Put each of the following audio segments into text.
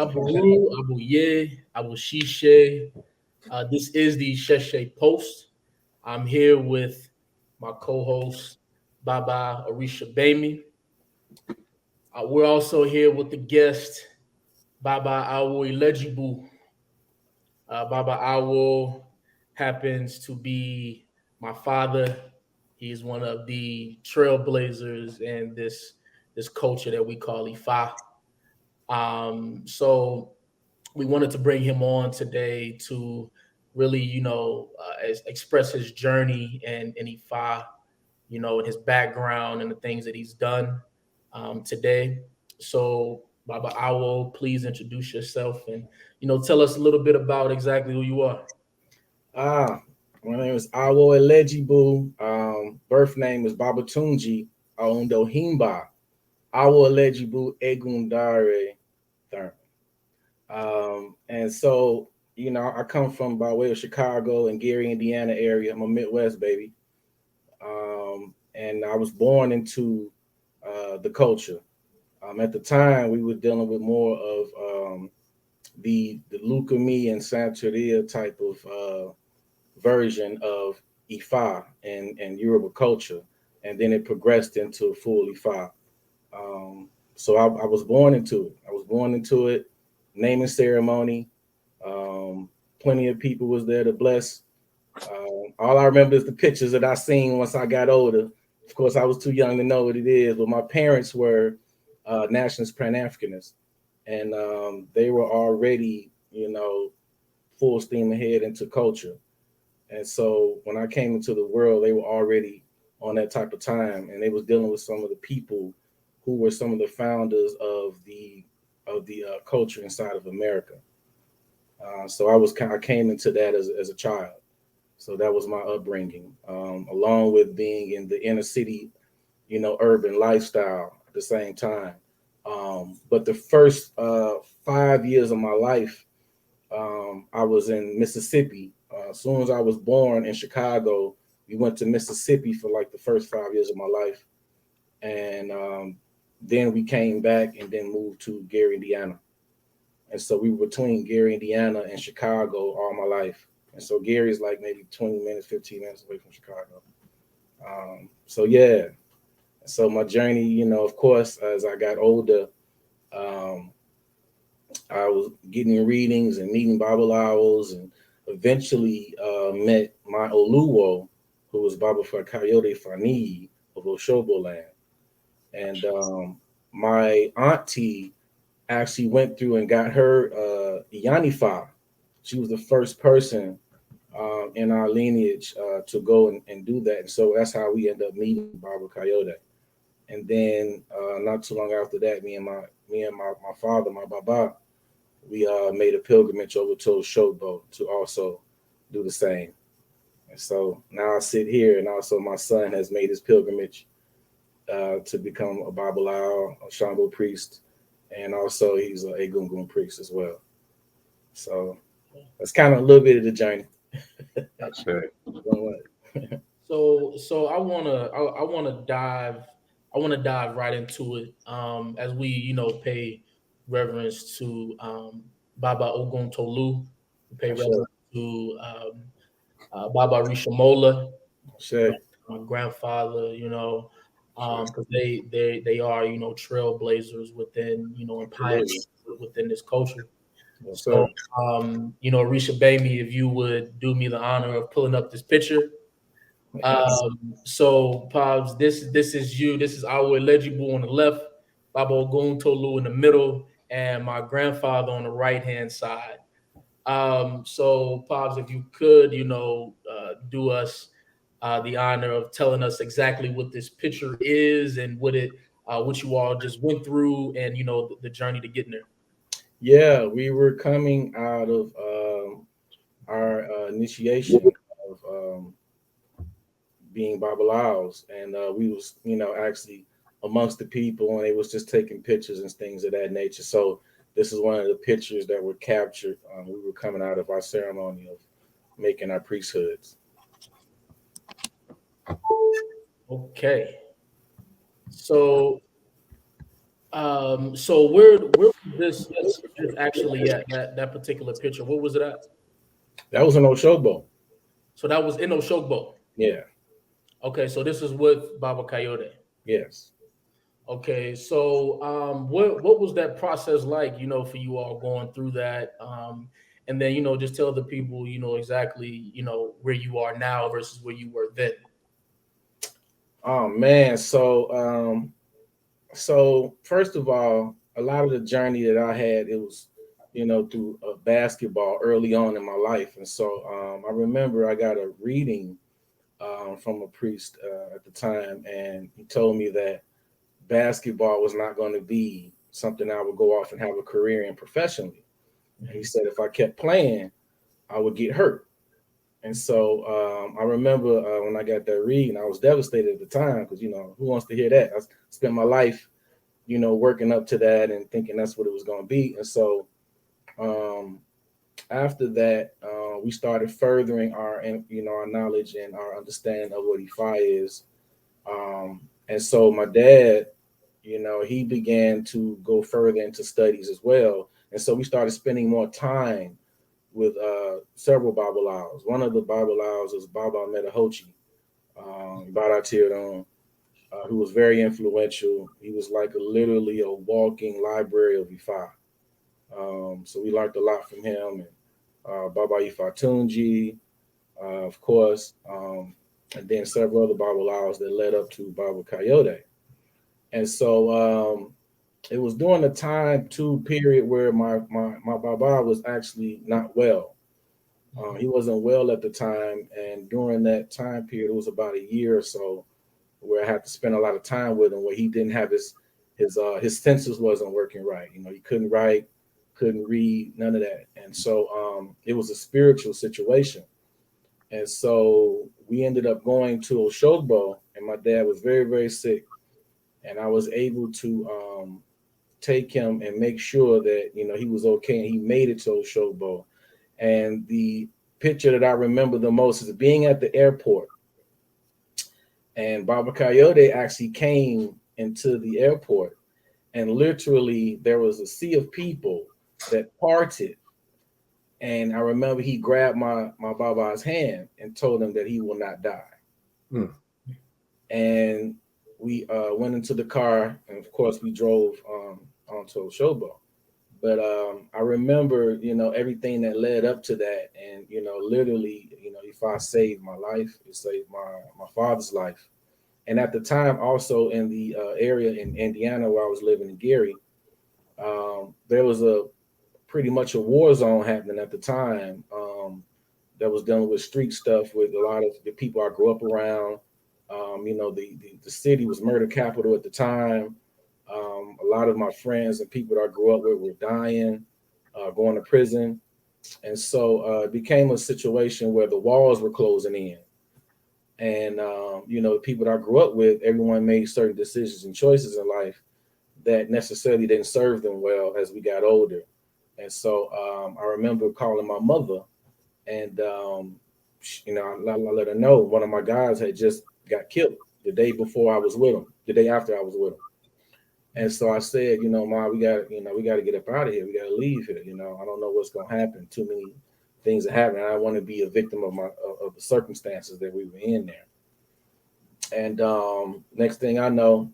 Abu, Abu Ye, Abu Shishe. This is the Sheshe Post. I'm here with my co-host, Baba Orisha Gbemi. We're also here with the guest, Baba Awo Elejigbo. Baba Awo happens to be my father. He's one of the trailblazers in this culture that we call IFA. So we wanted to bring him on today to really, express his journey and Ifa, and his background and the things that he's done today. So, Baba Awo, please introduce yourself and, tell us a little bit about exactly who you are. Ah, my name is Awo Elejigbo. Birth name is Babatunji Aondo Himba. Awo Elejigbo Egundare Thurman. And so, I come from by way of Chicago and Gary, Indiana area. I'm a Midwest baby. And I was born into the culture. At the time, we were dealing with more of the Lukumi and Santeria type of version of Ifa and Yoruba culture, and then it progressed into full Ifa. So I was born into it. I was born into it. Naming ceremony. Plenty of people was there to bless. All I remember is the pictures that I seen once I got older. Of course, I was too young to know what it is, but my parents were nationalist Pan-Africanists, and they were already, full steam ahead into culture. And so when I came into the world, they were already on that type of time, and they was dealing with some of the people who were some of the founders of the culture inside of America. So I came into that as a child. So that was my upbringing, along with being in the inner city, urban lifestyle at the same time. But the first 5 years of my life, I was in Mississippi. As soon as I was born in Chicago, we went to Mississippi for like the first 5 years of my life. And then we came back and then moved to Gary, Indiana. And so we were between Gary, Indiana and Chicago all my life. And so Gary is like maybe 20 minutes, 15 minutes away from Chicago. So yeah. So my journey, of course, as I got older, I was getting readings and meeting Bible owls, and eventually met my Oluwo, who was Baba for Coyote Fani of Oshobo land. And my auntie actually went through and got her Yanifa. She was the first person in our lineage to go and do that. And so that's how we end up meeting Baba Coyote. And then not too long after that, me and my father, my Baba, we made a pilgrimage over to Oshobo to also do the same. And so now I sit here, and also my son has made his pilgrimage to become a Babalawo, a Sango priest, and also he's a Egungun priest as well. So that's kind of a little bit of the journey. That's it. So I wanna dive right into it. As we pay reverence to Baba Ogun Tolu, we pay Sure. reverence to Baba Rishamola, Sure. my grandfather. Because they are trailblazers within and Absolutely. pioneers within this culture. Yes, So, sir. Risha Bami, if you would do me the honor of pulling up this picture. So, Pops, this is you. This is Awo Elejigbo on the left, Baba Ogun Tolu in the middle, and my grandfather on the right hand side. So, Pops, if you could, do us the honor of telling us exactly what this picture is and what you all just went through, and the journey to getting there. Yeah, we were coming out of our initiation of being Babalaos, and we was, actually amongst the people, and they was just taking pictures and things of that nature. So this is one of the pictures that were captured. We were coming out of our ceremony of making our priesthoods. Okay. So So where was this actually at that particular picture? Where was it at? That was an Oshogbo. So that was in Oshogbo. Yeah. Okay, so this is with Baba Coyote. Yes. Okay, so what was that process like? For you all going through that, and then just tell the people exactly where you are now versus where you were then. Oh man. So first of all, a lot of the journey that I had, it was, through basketball early on in my life. And so I remember I got a reading from a priest at the time, and he told me that basketball was not going to be something I would go off and have a career in professionally. And he said if I kept playing, I would get hurt. And so I remember when I got that reading, I was devastated at the time because, who wants to hear that? I spent my life, working up to that and thinking that's what it was going to be. And so um, after that, we started furthering our knowledge and our understanding of what IFA is. And so my dad, he began to go further into studies as well. And so we started spending more time with several Babalaos. One of the Babalaos is Baba Metahochi, Baratiron, who was very influential. He was like literally a walking library of Ifa. So we learned a lot from him, and Baba Ifa Tunji, of course, and then several other Babalaos that led up to Baba Coyote. And so it was during the time too period where my Baba was actually not well. He wasn't well at the time, and during that time period, it was about a year or so where I had to spend a lot of time with him, where he didn't have his senses wasn't working right. He couldn't write, couldn't read, none of that, and so it was a spiritual situation. And so we ended up going to Oshogbo, and my dad was very very sick, and I was able to take him and make sure that he was okay, and he made it to Oshogbo. And the picture that I remember the most is being at the airport, and Baba Coyote actually came into the airport, and literally there was a sea of people that parted. And I remember he grabbed my Baba's hand and told him that he will not die. Mm. And we went into the car, and of course we drove onto Oshobo. But I remember, everything that led up to that, and literally, if I saved my life, it saved my father's life. And at the time, also in the area in Indiana where I was living in Gary, there was a pretty much a war zone happening at the time that was dealing with street stuff with a lot of the people I grew up around. The city was murder capital at the time. A lot of my friends and people that I grew up with were dying, going to prison. And so it became a situation where the walls were closing in. And, the people that I grew up with, everyone made certain decisions and choices in life that necessarily didn't serve them well as we got older. And so I remember calling my mother, and, I let her know one of my guys had just got killed the day before I was with him, the day after I was with him. And so I said, Ma, we got to get up out of here. We got to leave here. I don't know what's going to happen. Too many things are happening. I want to be a victim of the circumstances that we were in there. And next thing I know,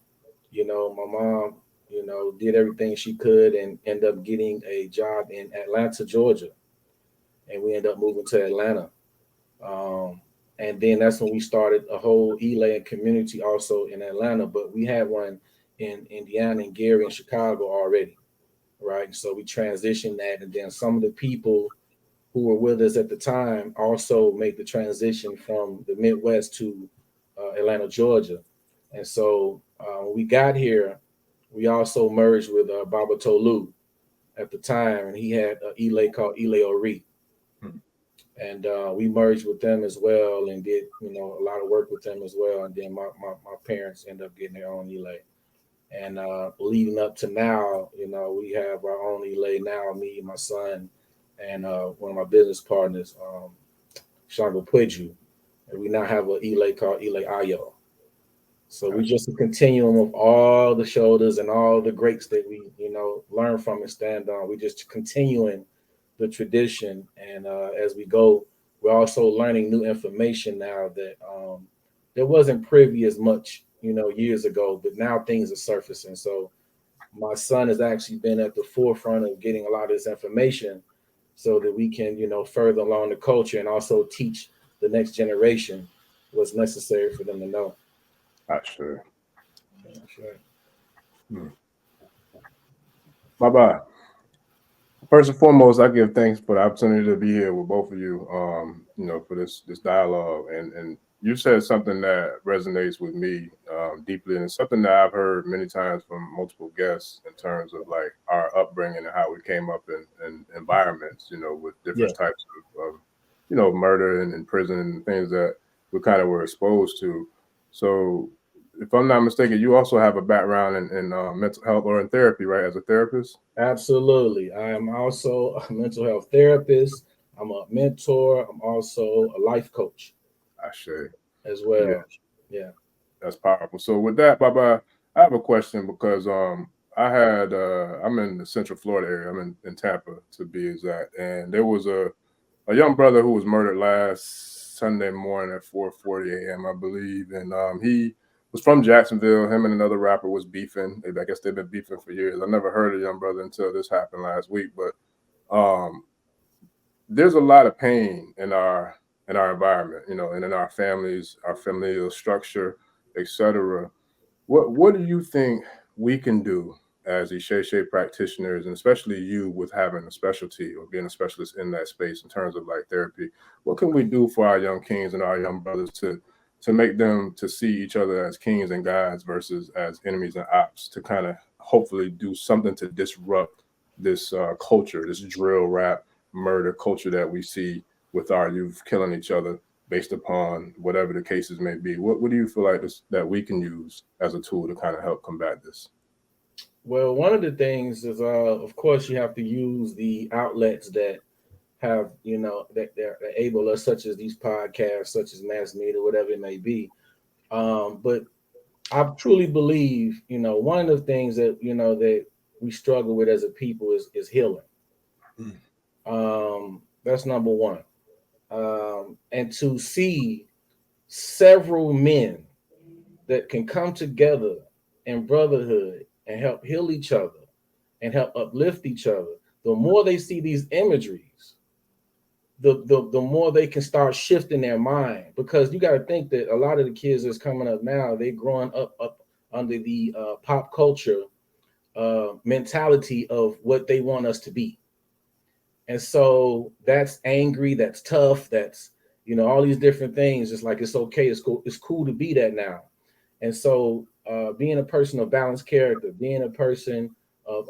my mom, did everything she could and ended up getting a job in Atlanta, Georgia. And we ended up moving to Atlanta. And then that's when we started a whole Elan community also in Atlanta, but we had one in Indiana and Gary and Chicago already, right? So we transitioned that, and then some of the people who were with us at the time also made the transition from the Midwest to Atlanta, Georgia. And so when we got here, we also merged with Baba Tolu at the time, and he had an Elay called Elay Ori. And we merged with them as well and did, a lot of work with them as well. And then my parents ended up getting their own Elay. And leading up to now, we have our own Elay now, me, my son, and one of my business partners, Sango. And we now have an Elay called Elay Ayo. So we just a continuum of all the shoulders and all the greats that we, learn from and stand on. We just continuing the tradition, and as we go, we're also learning new information now that there wasn't privy as much, years ago, but now things are surfacing. So my son has actually been at the forefront of getting a lot of this information so that we can, further along the culture and also teach the next generation what's necessary for them to know. Not sure. That's right. Bye-bye. First and foremost, I give thanks for the opportunity to be here with both of you, for this dialogue. And you said something that resonates with me deeply, and it's something that I've heard many times from multiple guests in terms of like our upbringing and how we came up in environments, with different types of murder and prison and things that we kind of were exposed to. So if I'm not mistaken, you also have a background in mental health or in therapy, right? As a therapist? Absolutely. I am also a mental health therapist. I'm a mentor. I'm also a life coach. I should. As well. Yeah. That's powerful. So with that, Baba, I have a question because I'm in the Central Florida area. I'm in Tampa to be exact. And there was a young brother who was murdered last Sunday morning at 4:40 a.m., I believe. And he was from Jacksonville. Him and another rapper was beefing. I guess they've been beefing for years. I never heard of young brother until this happened last week. But there's a lot of pain in our environment, and in our families, our familial structure, etc. What do you think we can do as Isese practitioners, and especially you with having a specialty or being a specialist in that space in terms of like therapy? What can we do for our young kings and our young brothers to make them to see each other as kings and gods versus as enemies and ops, to kind of hopefully do something to disrupt this culture, this drill rap murder culture that we see with our youth killing each other based upon whatever the cases may be? What do you feel like that we can use as a tool to kind of help combat this? Well, one of the things is, of course, you have to use the outlets that have, that they're able us, such as these podcasts, such as mass media, whatever it may be. But I truly believe, one of the things that, that we struggle with as a people is healing. That's number one. And to see several men that can come together in brotherhood and help heal each other and help uplift each other, the more they see these imageries, the more they can start shifting their mind. Because you got to think that a lot of the kids that's coming up now, they growing up under the pop culture mentality of what they want us to be. And so that's angry, that's tough, that's, all these different things. It's like, it's okay, it's cool to be that now. And so being a person of balanced character, being a person of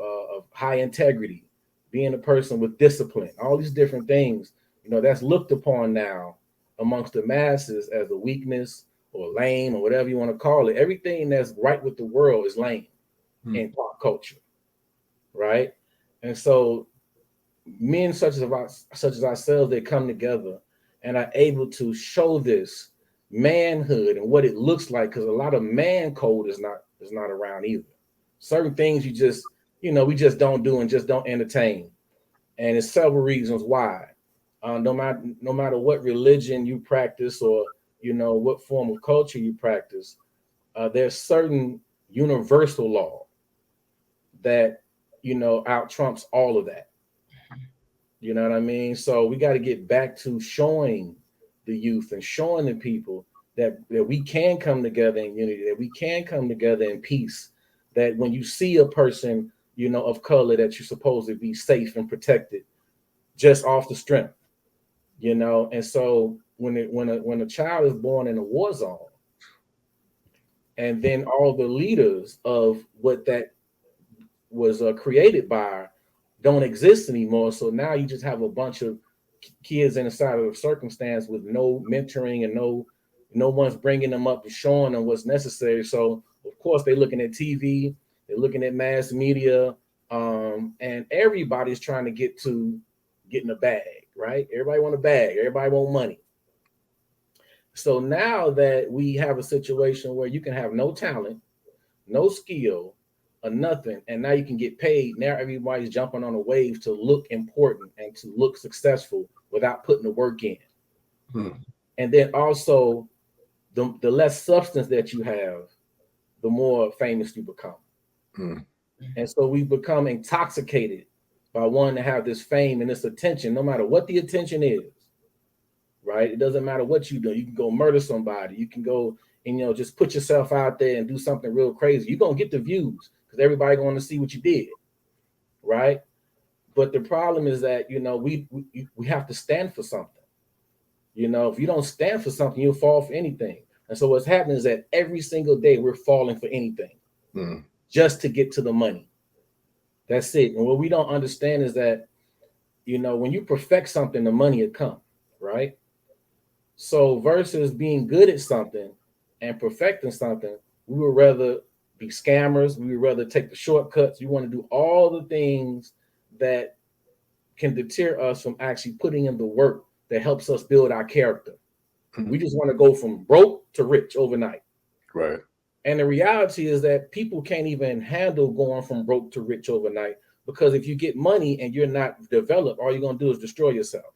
high integrity, being a person with discipline, all these different things, that's looked upon now amongst the masses as a weakness or lame or whatever you want to call it. Everything that's right with the world is lame in pop culture, right? And so men such as ourselves, they come together and are able to show this manhood and what it looks like, because a lot of man code is not around either. Certain things we just don't do and just don't entertain, and there's several reasons why. No matter what religion you practice or what form of culture you practice, there's certain universal law that out trumps all of that. You know what I mean? So we got to get back to showing the youth and showing the people that we can come together in unity, that we can come together in peace, that when you see a person, of color, that you're supposed to be safe and protected just off the strength, And so when a child is born in a war zone, and then all the leaders of what that was created by don't exist anymore. So now you just have a bunch of kids inside of a circumstance with no mentoring and no one's bringing them up and showing them what's necessary. So of course they're looking at TV, they're looking at mass media, and everybody's trying to get in a bag, right? Everybody want a bag, everybody want money. So now that we have a situation where you can have no talent, no skill, or nothing, and now you can get paid. Now everybody's jumping on a wave to look important and to look successful without putting the work in. And then also, the less substance that you have, the more famous you become. And so we become intoxicated by wanting to have this fame and this attention, no matter what the attention is, right? It doesn't matter what you do. You can go murder somebody. You can go and, just put yourself out there and do something real crazy. You're going to get the views because everybody going to see what you did, right? But the problem is that, we have to stand for something. If you don't stand for something, you'll fall for anything. And so what's happening is that every single day we're falling for anything just to get to the money. That's it. And what we don't understand is that, when you perfect something, the money will come, right? So versus being good at something and perfecting something, we would rather be scammers. We would rather take the shortcuts. We want to do all the things that can deter us from actually putting in the work that helps us build our character. We just want to go from broke to rich overnight. Right. And the reality is that people can't even handle going from broke to rich overnight, because if you get money and you're not developed, all you're going to do is destroy yourself.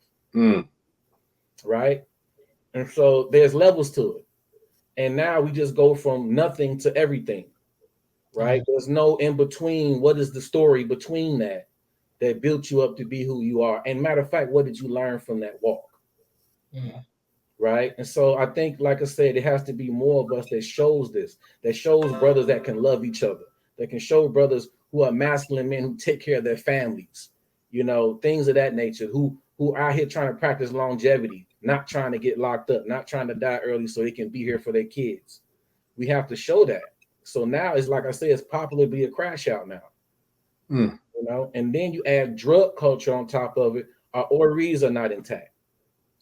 Right. And so there's levels to it. And now we just go from nothing to everything. Right. There's no in between. What is the story between that built you up to be who you are? And matter of fact, what did you learn from that walk? Right. And so I think, like I said, it has to be more of us that shows this, that shows brothers that can love each other, that can show brothers who are masculine men who take care of their families, things of that nature, who are out here trying to practice longevity, not trying to get locked up, not trying to die early so they can be here for their kids. We have to show that. So now it's like I say, it's popular to be a crash out now. And then you add drug culture on top of it. Our ovaries are not intact.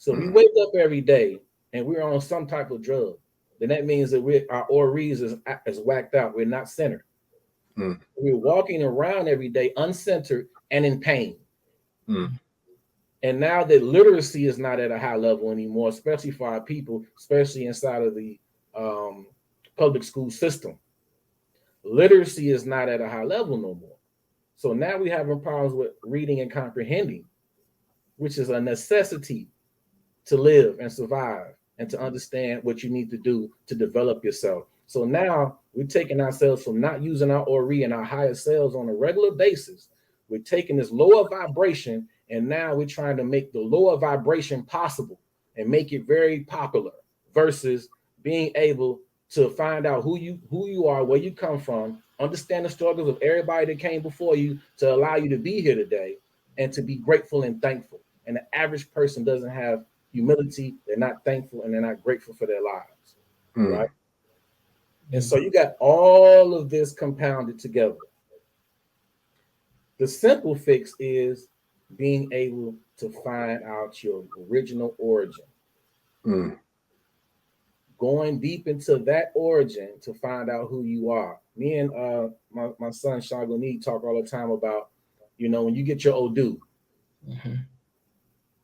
So we wake up every day and we're on some type of drug. Then that means that our ovaries is whacked out. We're not centered. We're walking around every day uncentered and in pain. And now that literacy is not at a high level anymore, especially for our people, especially inside of the public school system, literacy is not at a high level no more. So now we're having problems with reading and comprehending, which is a necessity to live and survive and to understand what you need to do to develop yourself. So now we're taking ourselves from not using our ori and our higher selves on a regular basis. We're taking this lower vibration, and now we're trying to make the lower vibration possible and make it very popular, versus being able to find out who you are, where you come from, understand the struggles of everybody that came before you to allow you to be here today, and to be grateful and thankful. And the average person doesn't have humility, they're not thankful, and they're not grateful for their lives, right? And so you got all of this compounded together. The simple fix is being able to find out your original origin. Going deep into that origin to find out who you are. Me and my son Sango talk all the time about, when you get your Odu.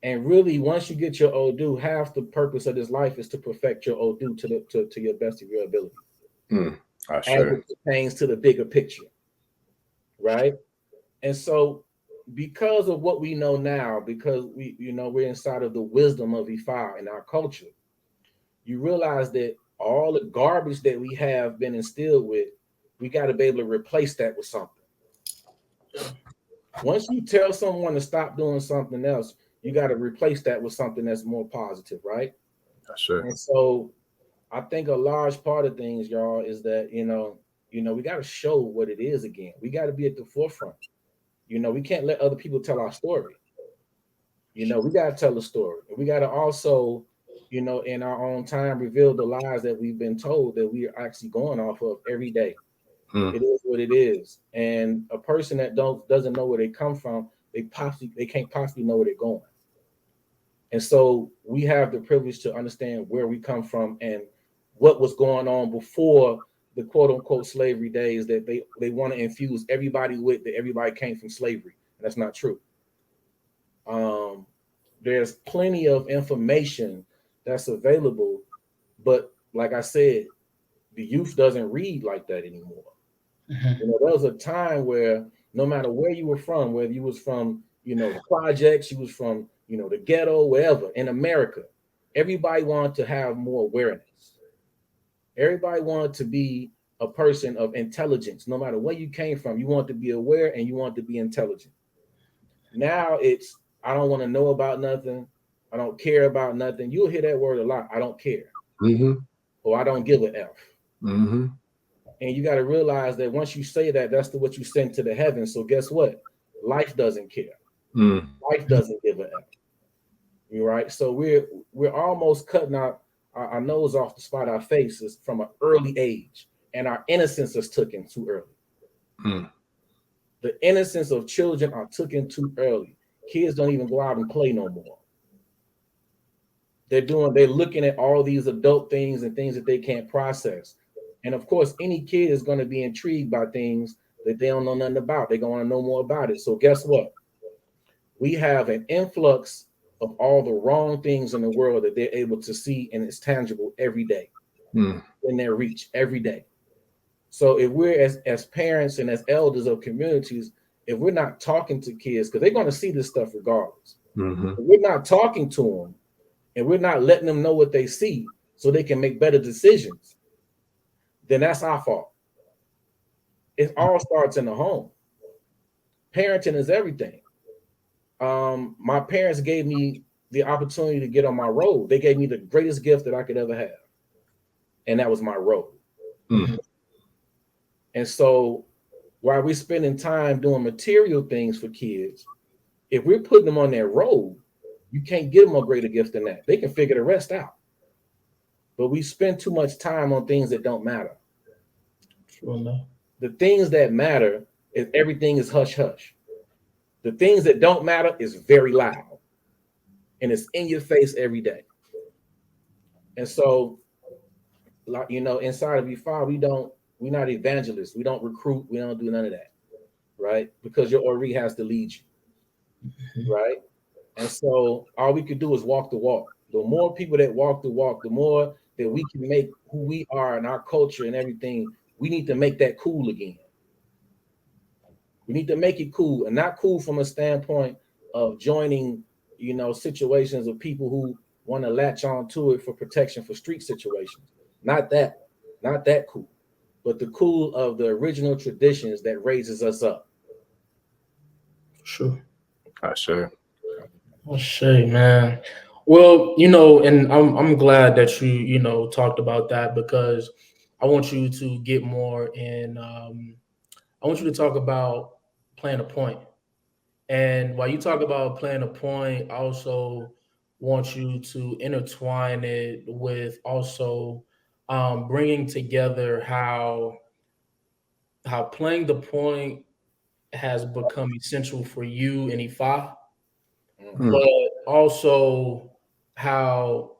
And really, once you get your Odu, half the purpose of this life is to perfect your Odu to your best of your ability. As it pertains to the bigger picture, right? And so, because of what we know now, because we're inside of the wisdom of IFA in our culture, you realize that all the garbage that we have been instilled with, we got to be able to replace that with something. Once you tell someone to stop doing something else, you got to replace that with something that's more positive, right? And so I think a large part of things, y'all, is that, we got to show what it is again. We got to be at the forefront. We can't let other people tell our story. We got to tell the story. We got to also, in our own time, reveal the lies that we've been told that we are actually going off of every day. It is what it is. And a person that doesn't know where they come from, they can't possibly know where they're going. And so we have the privilege to understand where we come from and what was going on before the quote unquote slavery days that they want to infuse everybody with, that everybody came from slavery. And that's not true. There's plenty of information that's available But like I said, the youth doesn't read like that anymore. You know, there was a time where no matter where you were from, whether you was from, you know, the projects, you was from, you know, the ghetto, wherever in America, everybody wanted to have more awareness. Everybody wanted to be a person of intelligence. No matter where you came from, you want to be aware and you want to be intelligent. Now it's, I don't want to know about nothing. I don't care about nothing. You'll hear that word a lot. I don't care. Or I don't give a F. And you got to realize that once you say that, that's what you send to the heavens. So guess what? Life doesn't care. Life doesn't give a F. You're right. So we're almost cutting our nose off to spite our faces from an early age, and our innocence is taken too early. The innocence of children are taken too early. Kids don't even go out and play no more. They're looking at all these adult things and things that they can't process. And of course, any kid is going to be intrigued by things that they don't know nothing about. They're going to know more about it. So guess what? We have an influx of all the wrong things in the world that they're able to see, and it's tangible every day in their reach every day. So if we're as parents and as elders of communities, if we're not talking to kids, because they're going to see this stuff regardless, if we're not talking to them and we're not letting them know what they see so they can make better decisions, then that's our fault. It all starts in the home. Parenting is everything. My parents gave me the opportunity to get on my road. They gave me the greatest gift that I could ever have, and that was my road. And so while we're spending time doing material things for kids, if we're putting them on their road, you can't give them a greater gift than that. They can figure the rest out. But we spend too much time on things that don't matter. The things that matter is everything is hush hush. The things that don't matter is very loud, and it's in your face every day. And so, like, you know, inside of IFA, we're not evangelists. We don't recruit. We don't do none of that, right? Because your Ori has to lead you, right? And so all we could do is walk the walk. The more people that walk the walk, the more that we can make who we are and our culture and everything. We need to make that cool again. We need to make it cool, and not cool from a standpoint of joining, you know, situations of people who want to latch on to it for protection for street situations. Not that cool, but the cool of the original traditions that raises us up. Sure. I say, man. Well, you know, and I'm glad that you know talked about that, because I want you to get more in. I want you to talk about playing a point. And while you talk about playing a point, I also want you to intertwine it with also bringing together how playing the point has become essential for you and Ifa, but also how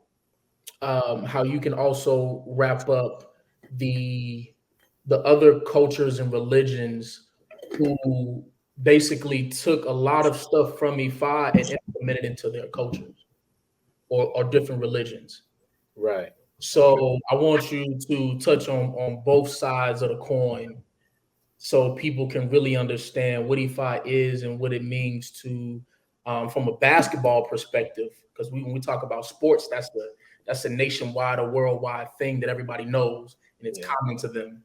how you can also wrap up the other cultures and religions who basically took a lot of stuff from Ifa and implemented into their cultures or different religions. Right. So I want you to touch on both sides of the coin so people can really understand what Ifa is and what it means to from a basketball perspective. Because when we talk about sports, that's a nationwide or worldwide thing that everybody knows, and it's common to them.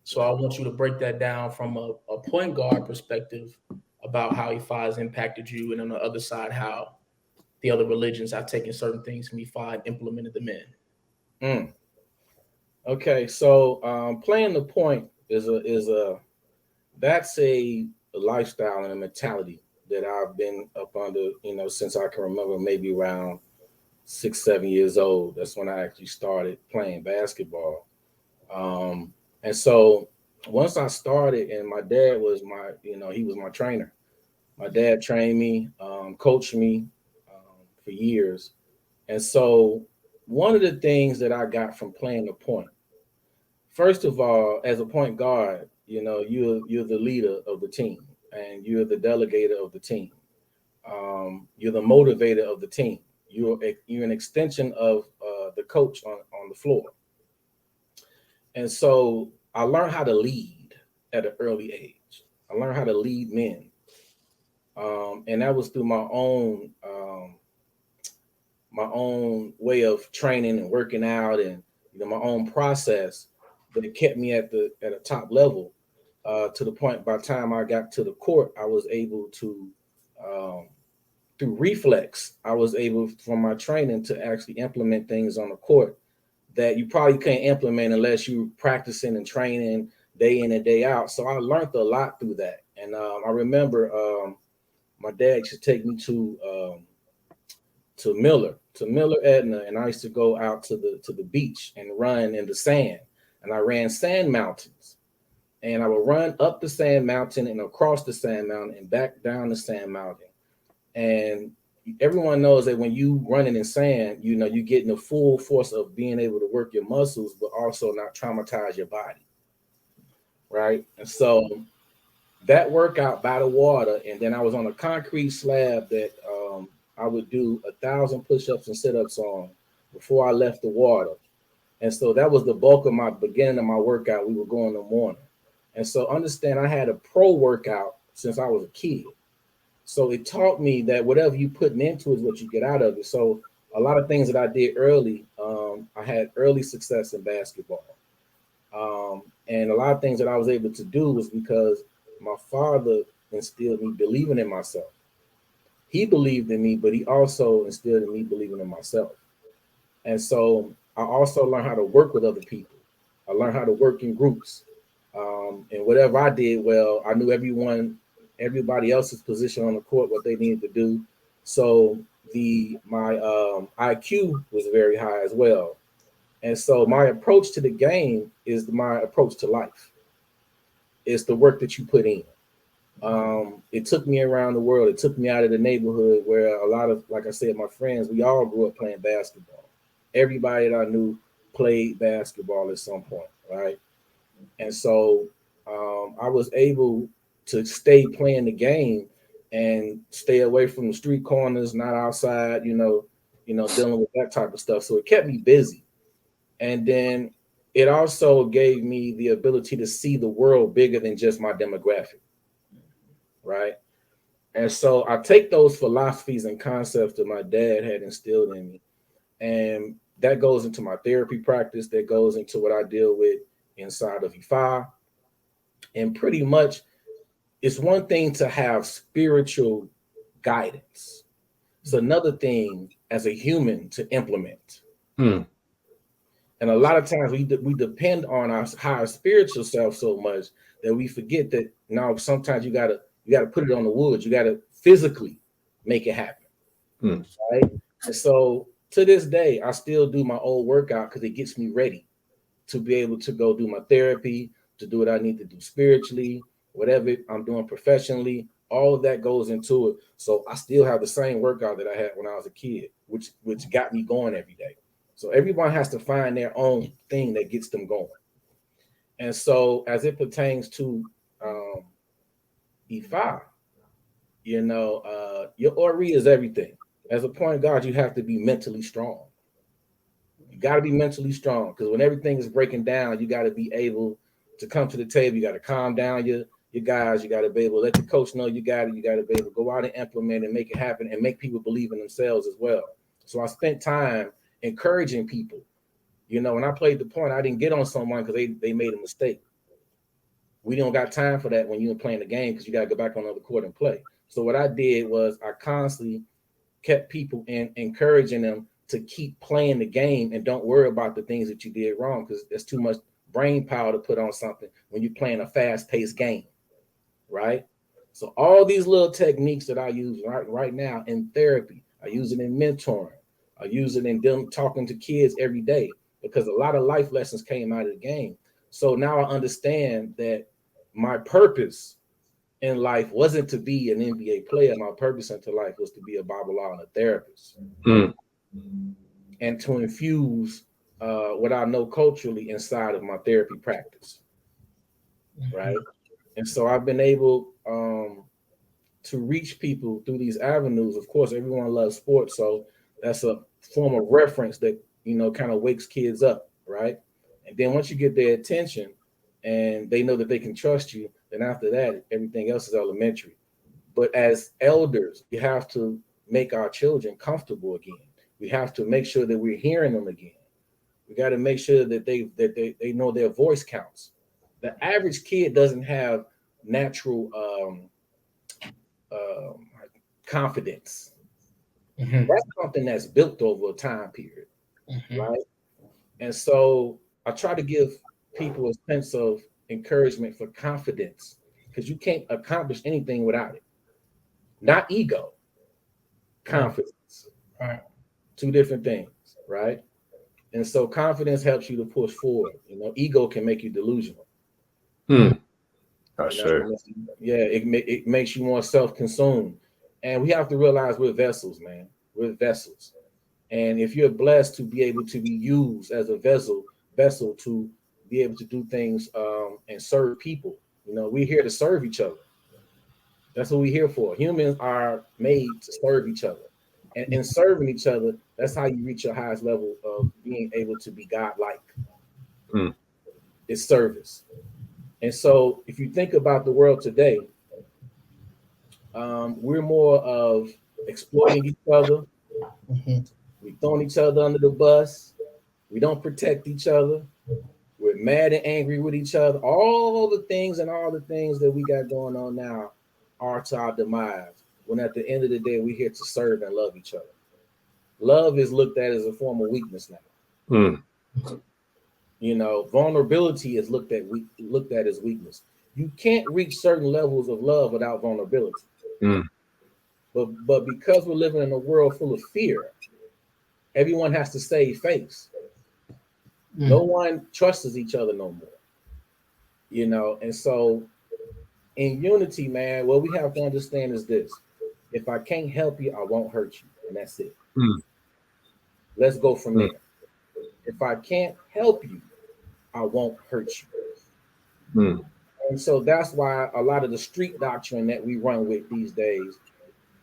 So I want you to break that down from a point guard perspective about how Ifa has impacted you, and on the other side, how the other religions have taken certain things from Ifa and implemented them in. Okay, so playing the point is a that's a lifestyle and a mentality that I've been up under, you know, since I can remember, maybe around 6, 7 years old. That's when I actually started playing basketball. And so once I started, and my dad was he was my trainer. My dad trained me, coached me for years. And so one of the things that I got from playing the point, first of all, as a point guard, you know, you're the leader of the team, and you're the delegator of the team. You're the motivator of the team. You're an extension of the coach on on the floor. And so I learned how to lead at an early age. I learned how to lead men. And that was through my own way of training and working out, and my own process that kept me at a top level, to the point by the time I got to the court, I was able to, through reflex, I was able from my training to actually implement things on the court that you probably can't implement unless you're practicing and training day in and day out. So I learned a lot through that. And I remember my dad used to take me to Miller Etna, and I used to go out to the beach and run in the sand. And I ran sand mountains. And I would run up the sand mountain and across the sand mountain and back down the sand mountain. And everyone knows that when you running in sand, you're getting the full force of being able to work your muscles, but also not traumatize your body. Right. And so that workout by the water, and then I was on a concrete slab that I would do 1,000 push-ups and sit-ups on before I left the water. And so that was the bulk of my beginning of my workout. We would go in the morning. And so understand, I had a pro workout since I was a kid. So it taught me that whatever you putting into is what you get out of it. So a lot of things that I did early, I had early success in basketball. And a lot of things that I was able to do was because my father instilled me believing in myself. He believed in me, but he also instilled in me believing in myself. And so I also learned how to work with other people. I learned how to work in groups. And whatever I did well, I knew everybody else's position on the court, what they needed to do. So my IQ was very high as well. And so my approach to the game is my approach to life. It's the work that you put in. It took me around the world. It took me out of the neighborhood where a lot of, like I said, my friends, we all grew up playing basketball. Everybody that I knew played basketball at some point, right? And so I was able to stay playing the game and stay away from the street corners, not outside, dealing with that type of stuff. So it kept me busy. And then it also gave me the ability to see the world bigger than just my demographic. Right. And so I take those philosophies and concepts that my dad had instilled in me, and that goes into my therapy practice, that goes into what I deal with inside of IFA. And pretty much it's one thing to have spiritual guidance. It's another thing as a human to implement. And a lot of times we depend on our higher spiritual self so much that we forget that now sometimes you gotta put it on the wood. You gotta physically make it happen. Right. And so to this day, I still do my old workout because it gets me ready to be able to go do my therapy, to do what I need to do spiritually, whatever I'm doing professionally. All of that goes into it. So I still have the same workout that I had when I was a kid, which got me going every day. So everyone has to find their own thing that gets them going. And so as it pertains to IFA, your Ori is everything. As a point guard, you have to be mentally strong. You got to be mentally strong because when everything is breaking down, you got to be able to come to the table. You got to calm down your guys. You got to be able to let the coach know you got it. You got to be able to go out and implement and make it happen and make people believe in themselves as well. So I spent time encouraging people. When I played the point, I didn't get on someone because they made a mistake. We don't got time for that when you're playing the game because you got to go back on the court and play. So what I did was I constantly kept people encouraging them to keep playing the game and don't worry about the things that you did wrong because there's too much brain power to put on something when you're playing a fast-paced game, right? So all these little techniques that I use right now in therapy, I use it in mentoring, I use it in them talking to kids every day because a lot of life lessons came out of the game. So now I understand that my purpose in life wasn't to be an NBA player. My purpose into life was to be a Bible and a therapist and to infuse what I know culturally inside of my therapy practice, right? And so I've been able to reach people through these avenues. Of course, everyone loves sports, so that's a form of reference that kind of wakes kids up, right? And then once you get their attention and they know that they can trust you, then after that, everything else is elementary. But as elders, we have to make our children comfortable again. We have to make sure that we're hearing them again. We got to make sure that they know their voice counts. The average kid doesn't have natural confidence. Mhm. That's something that's built over a time period, Mhm. right? And so I try to give people a sense of encouragement for confidence because you can't accomplish anything without it. Not ego, Right. confidence. Right. Two different things, right? And so confidence helps you to push forward. Ego can make you delusional. I You know, say. yeah, it makes you more self-consumed. And we have to realize we're vessels, man. We're vessels. And if you're blessed to be able to be used as a vessel to be able to do things and serve people, we're here to serve each other. That's what we're here for. Humans are made to serve each other. And in serving each other, that's how you reach your highest level of being able to be God-like. Mm. It's service. And so if you think about the world today, we're more of exploiting each other. Mhm. We're throwing each other under the bus. We don't protect each other. We're mad and angry with each other. All the things that we got going on now are to our demise. When at the end of the day, we're here to serve and love each other. Love is looked at as a form of weakness now. Mm. Vulnerability is looked at as weakness. You can't reach certain levels of love without vulnerability. Mm. But because we're living in a world full of fear, everyone has to save face. No one trusts each other no more. And so in unity, man, what we have to understand is this: if I can't help you, I won't hurt you, and that's it. Mm. Let's go from Mm. there. If I can't help you, I won't hurt you. Mm. And so that's why a lot of the street doctrine that we run with these days,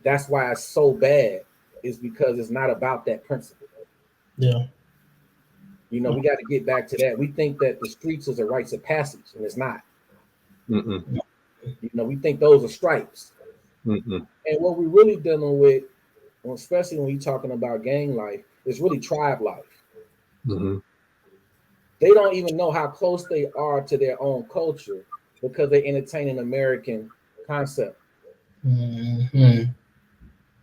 that's why it's so bad, is because it's not about that principle. Yeah. We got to get back to that. We think that the streets is a rites of passage, and it's not. Mm-mm. We think those are stripes. Mm-mm. And what we're really dealing with, especially when you're talking about gang life, is really tribe life. Mm-hmm. They don't even know how close they are to their own culture because they entertain an American concept. Mhm.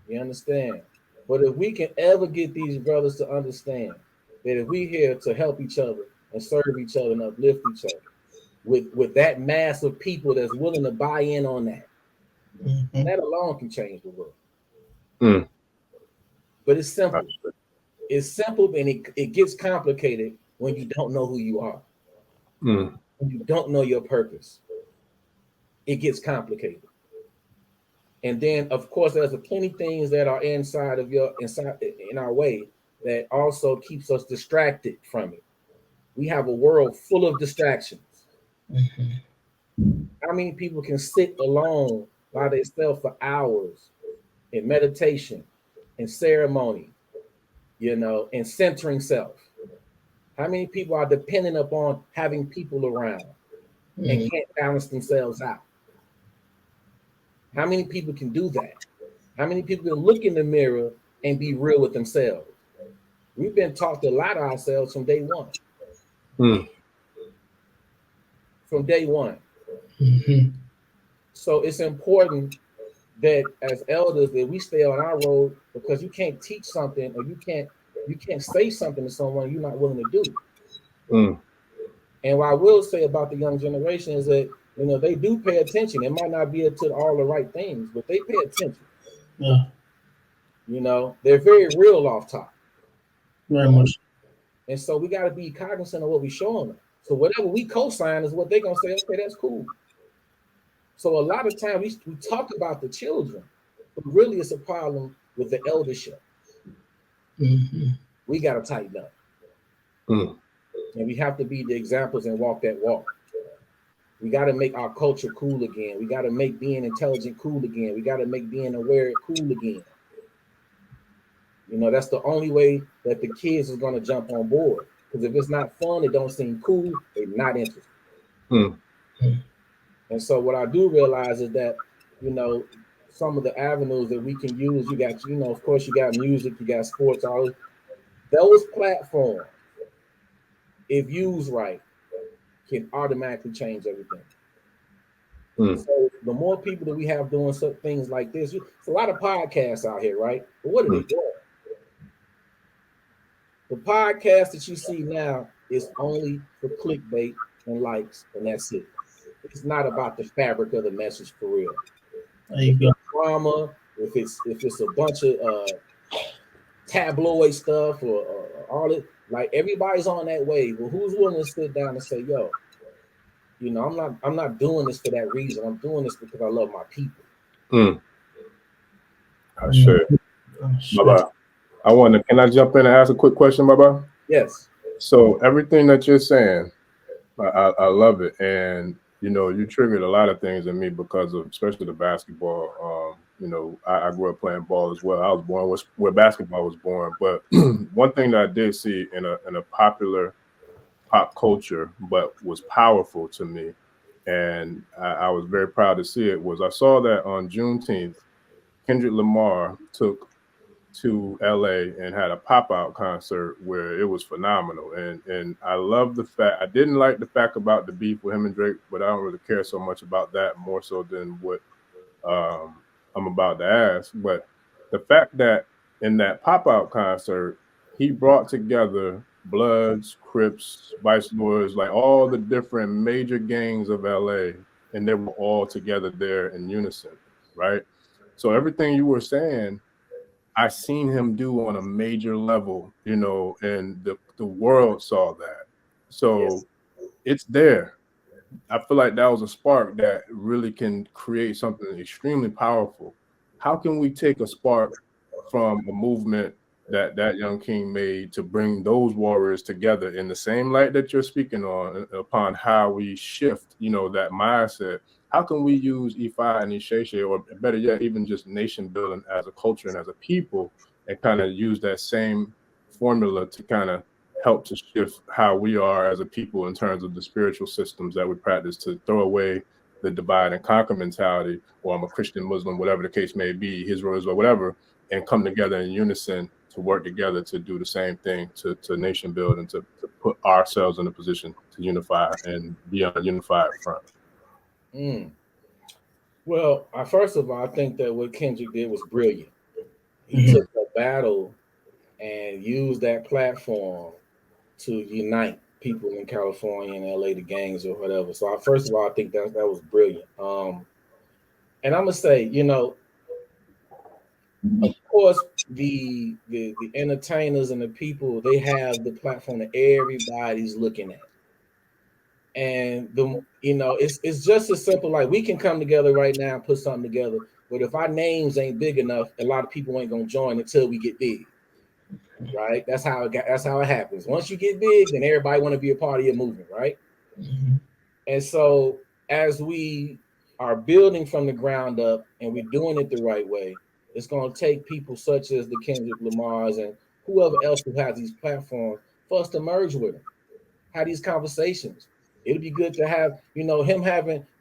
You understand? But if we can ever get these brothers to understand that if we're here to help each other and serve each other and uplift each other, with that mass of people that's willing to buy in on that, Mhm. that alone can change the world. Mm. But it's simple. It's simple, and it gets complicated when you don't know who you are. Mm. When you don't know your purpose, it gets complicated. And then, of course, there's plenty things that are inside in our way that also keeps us distracted from it. We have a world full of distractions. Mhm. How many people can sit alone by themselves for hours in meditation, in ceremony, in centering self? How many people are dependent upon having people around and Mhm. can't balance themselves out? How many people can do that? How many people can look in the mirror and be real with themselves? We've been taught to lie to ourselves from day one. Mm. From day one. Mhm. So it's important that as elders that we stay on our road because you can't teach something or you can't say something to someone you're not willing to do. Mm. And what I will say about the young generation is that they do pay attention. It might not be to all the right things, but they pay attention. Yeah. They're very real off top, Very right? much. And so we got to be cognizant of what we're showing them. So whatever we co-sign is what they're gonna say. Okay, that's cool. So a lot of times we talk about the children, but really it's a problem with the eldership. Mhm. We got to tighten up, Mm. and we have to be the examples and walk that walk. We got to make our culture cool again. We got to make being intelligent cool again. We got to make being aware cool again. You know, that's the only way that the kids is going to jump on board. Because if it's not fun, it don't seem cool, they're not interested. Hmm. And so what I do realize is that, you know, some of the avenues that we can use, you got, you know, of course, you got music, you got sports, all those platforms, if used right, can automatically change everything. So the more people that we have doing some things like this, it's a lot of podcasts out here, right? But what are they doing? The podcast that you see now is only for clickbait and likes, and that's it. It's not about the fabric of the message for real. There you go. Drama, if it's a bunch of tabloid stuff or all it, like everybody's on that wave. Well, who's willing to sit down and say, "Yo, you know, I'm not doing this for that reason. I'm doing this because I love my people." I sure. Baba, can I jump in and ask a quick question, Baba? Yes. So everything that you're saying, I love it. And, you know, you triggered a lot of things in me because of, especially the basketball. You know, I grew up playing ball as well. I was born where basketball was born. But one thing that I did see in a popular pop culture, but was powerful to me, and I was very proud to see it, was I saw that on Juneteenth, Kendrick Lamar took to LA and had a pop-out concert where it was phenomenal. And I love the fact, I didn't like the fact about the beef with him and Drake, but I don't really care so much about that, more so than what I'm about to ask. But the fact that in that pop-out concert, he brought together Bloods, Crips, Vice Lords, like all the different major gangs of LA, and they were all together there in unison, right? So everything you were saying, I seen him do on a major level, you know, and the world saw that. So it's there. I feel like that was a spark that really can create something extremely powerful. How can we take a spark from a movement that young king made to bring those warriors together in the same light that you're speaking on, upon how we shift, you know, that mindset? How can we use IFA and Isese, or better yet, even just nation building as a culture and as a people, and kind of use that same formula to kind of help to shift how we are as a people in terms of the spiritual systems that we practice, to throw away the divide and conquer mentality, or I'm a Christian, Muslim, whatever the case may be, Israel, or whatever, and come together in unison to work together to do the same thing, to nation build, and to put ourselves in a position to unify and be on a unified front. Well, first of all, I think that what Kendrick did was brilliant. He took a battle and used that platform to unite people in California and LA, the gangs or whatever. So first of all, I think that was brilliant. And I'm gonna say, you know, of course, the entertainers and the people, they have the platform that everybody's looking at. And you know, it's just as simple, like we can come together right now and put something together, but if our names ain't big enough, a lot of people ain't gonna join until we get big. Right? That's how it happens. Once you get big, then everybody want to be a part of your movement, right? And so as we are building from the ground up and we're doing it the right way, it's going to take people such as the Kendrick Lamars and whoever else who has these platforms for us to merge with them, have these conversations. It'll be good to have, you know, him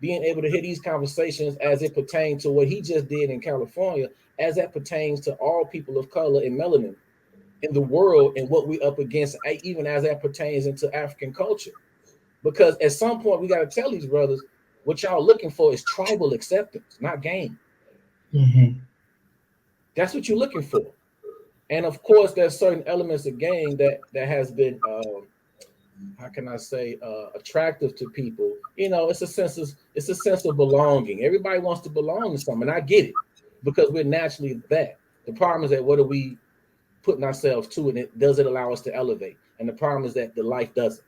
being able to hear these conversations as it pertains to what he just did in California, as that pertains to all people of color and melanin in the world, and what we up against, even as that pertains into African culture. Because at some point we got to tell these brothers, what y'all looking for is tribal acceptance, not game. That's what you're looking for. And of course, there's certain elements of game that has been, how can I say, attractive to people. You know, it's a sense of belonging. Everybody wants to belong to something, and I get it, because we're naturally that. The problem is that what are we putting ourselves to, and does it allow us to elevate? And the problem is that the life doesn't.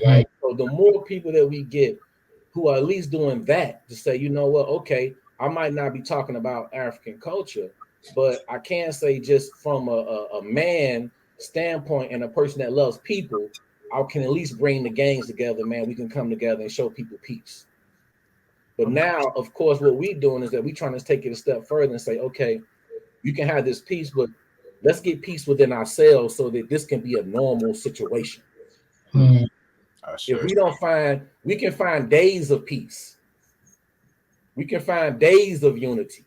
Right? So the more people that we get who are at least doing that, to say, you know what, okay, I might not be talking about African culture, but I can say, just from a man standpoint and a person that loves people, I can at least bring the gangs together, man. We can come together and show people peace. But now, of course, what we're doing is that we're trying to take it a step further and say, okay, you can have this peace, but let's get peace within ourselves so that this can be a normal situation. If we don't find, we can find days of peace. We can find days of unity.